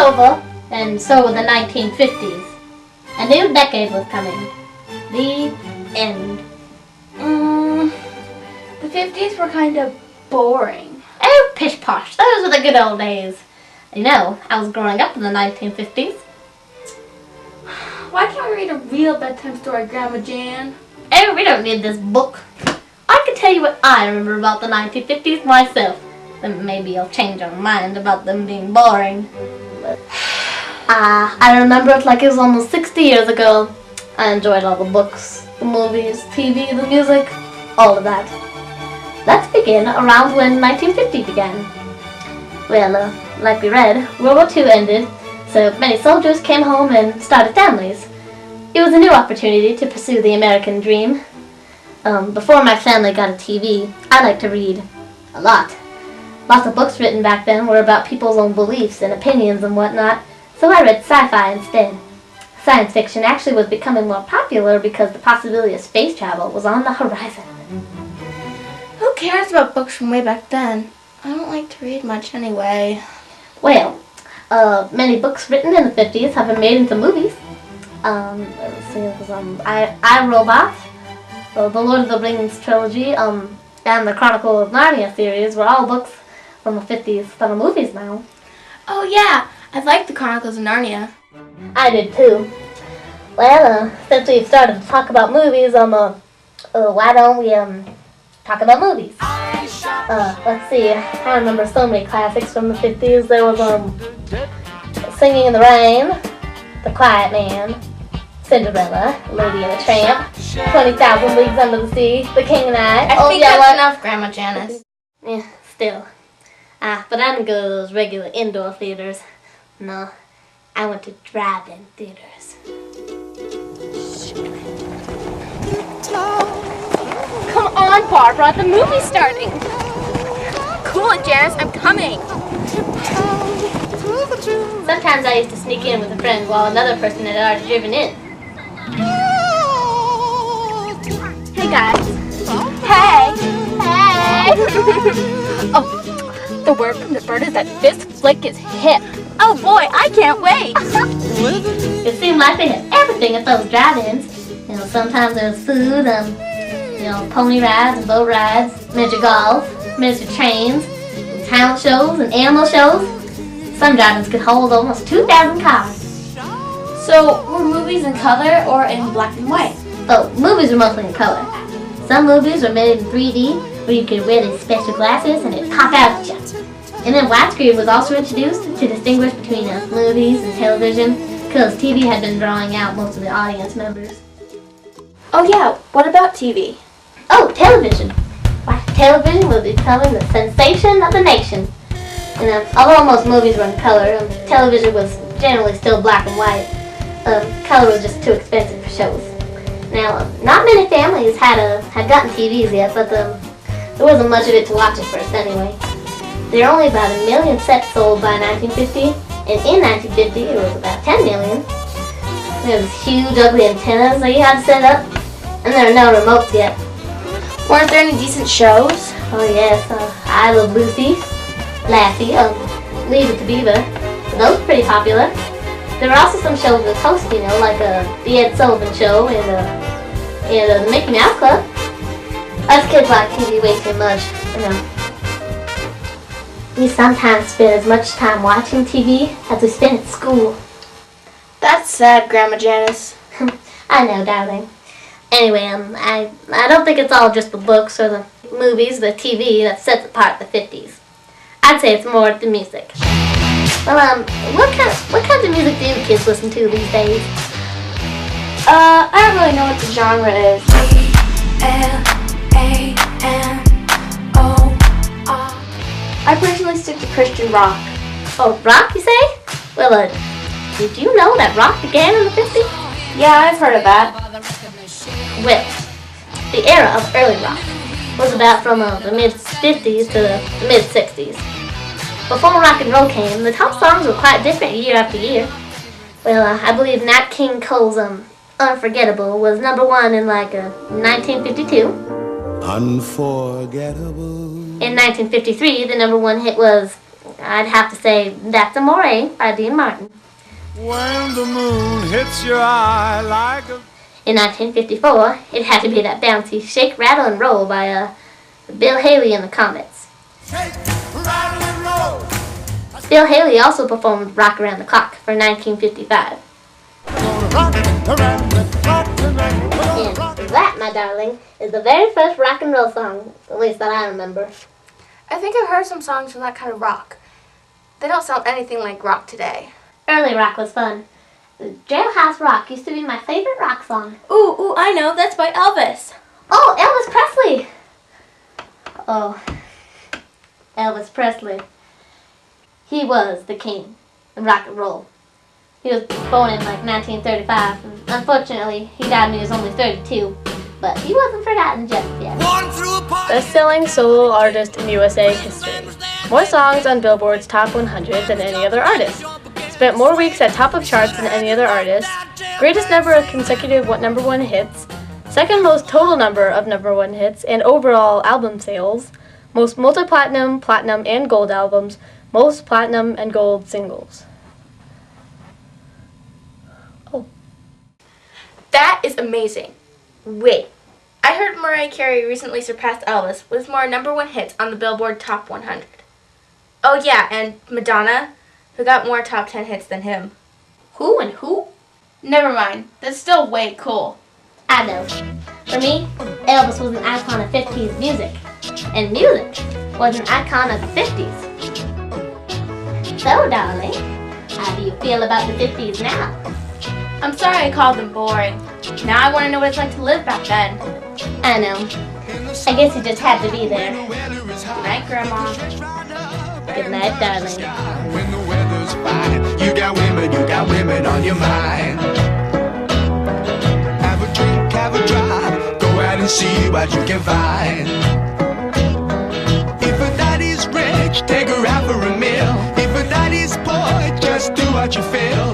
over, and so were the 1950s. A new decade was coming. The end. The 50s were kind of boring. Oh, pish posh, those were the good old days. You know, I was growing up in the 1950s. Why can't we read a real bedtime story, Grandma Jan? Oh, we don't need this book. I can tell you what I remember about the 1950s myself. Then maybe I'll change our mind about them being boring. But, I remember it like it was almost 60 years ago. I enjoyed all the books, the movies, TV, the music, all of that. Let's begin around when 1950 began. Well, like we read, World War II ended, so many soldiers came home and started families. It was a new opportunity to pursue the American dream. Before my family got a TV, I liked to read a lot. Lots of books written back then were about people's own beliefs and opinions and whatnot, so I read sci-fi instead. Science fiction actually was becoming more popular because the possibility of space travel was on the horizon. Who cares about books from way back then? I don't like to read much anyway. Well, many books written in the 50s have been made into movies. Let's see, it was, I, Robot, the Lord of the Rings trilogy, and the Chronicle of Narnia series were all books from the 50s that are movies now. Oh yeah, I like the Chronicles of Narnia. I did too. Well, since we've started to talk about movies, why don't we, talk about movies? Let's see, I remember so many classics from the 50s. There was, Singing in the Rain, The Quiet Man, Cinderella, Lady and the Tramp, 20,000 Leagues Under the Sea, The King and I think that's enough, Grandma Janice. Yeah, still. But I didn't go to those regular indoor theaters. No, I went to drive-in theaters. Come on, Barbara, the movie's starting. Cool it, Janice, I'm coming. Sometimes I used to sneak in with a friend while another person had already driven in. Hey, guys. Hey. Hey. Oh, the word from the bird is that this flick is hip. Oh boy, I can't wait. It seemed like they had everything at those drive-ins. You know, sometimes there was food, pony rides and boat rides, miniature golf, miniature trains, and talent shows and animal shows. Some drive-ins could hold almost 2,000 cars. So, were movies in color or in black and white? Oh, movies were mostly in color. Some movies were made in 3D, where you could wear these special glasses and it'd pop out at you. And then widescreen was also introduced to distinguish between movies and television, because TV had been drawing out most of the audience members. Oh yeah, what about TV? Oh, television. Why, television was becoming the sensation of the nation. And although most movies were in color, television was generally still black and white. Color was just too expensive for shows. Now, not many families had gotten TVs yet, but there wasn't much of it to watch at first anyway. There were only about 1 million sets sold by 1950, and in 1950 it was about 10 million. There was huge, ugly antennas that you had to set up, and there were no remotes yet. Weren't there any decent shows? Oh yes, I Love Lucy, Lassie, Leave It to Beaver. Those were pretty popular. There were also some shows with hosts, like the Ed Sullivan Show and the Mickey Mouse Club. Us kids like TV way too much, We sometimes spend as much time watching TV as we spend at school. That's sad, Grandma Janice. I know, darling. Anyway, I don't think it's all just the books or the movies, the TV that sets apart the 50s. I'd say it's more the music. Well, what kinds of music do you kids listen to these days? I don't really know what the genre is. L-A-M-O-R. I personally stick to Christian rock. Oh, rock, you say? Well, did you know that rock began in the 50s? Yeah, I've heard of that. Well, the era of early rock was about from the mid-50s to the mid-60s. Before rock and roll came, the top songs were quite different year after year. Well, I believe Nat King Cole's Unforgettable was #1 in 1952. Unforgettable. In 1953, the #1 hit was I'd have to say That's Amore by Dean Martin. When the moon hits your eye like a... In 1954, it had to be that bouncy Shake, Rattle, and Roll by Bill Haley and the Comets. Shake, rattle, and roll. Bill Haley also performed Rock Around the Clock for 1955. And that, my darling, is the very first rock and roll song, at least that I remember. I think I've heard some songs from that kind of rock. They don't sound anything like rock today. Early rock was fun. Jailhouse Rock used to be my favorite rock song. Ooh, I know. That's by Elvis. Oh, Elvis Presley! Oh, Elvis Presley. He was the king of rock and roll. He was born in like 1935. And unfortunately, he died when he was only 32. But he wasn't forgotten just yet. Best-selling solo artist in USA history. More songs on Billboard's Top 100 than any other artist. Spent more weeks at top of charts than any other artist. Greatest number of consecutive number one hits. Second most total number of number one hits and overall album sales. Most multi-platinum, platinum, and gold albums. Most platinum and gold singles. Oh. That is amazing. Wait, I heard Mariah Carey recently surpassed Elvis with more number one hits on the Billboard Top 100. Oh yeah, and Madonna, who got more top 10 hits than him. Who and who? Never mind, that's still way cool. I know. For me, Elvis was an icon of 50s music. And music was an icon of the 50s. So, darling, how do you feel about the 50s now? I'm sorry I called them boring. Now I want to know what it's like to live back then. I know. I guess you just had to be there. Good night, Grandma. Good night, darling. When the weather's fine, you got women on your mind. Have a drink, have a drive, go out and see what you can find. If a daddy's rich, take her out for a meal. If a daddy's poor, just do what you feel.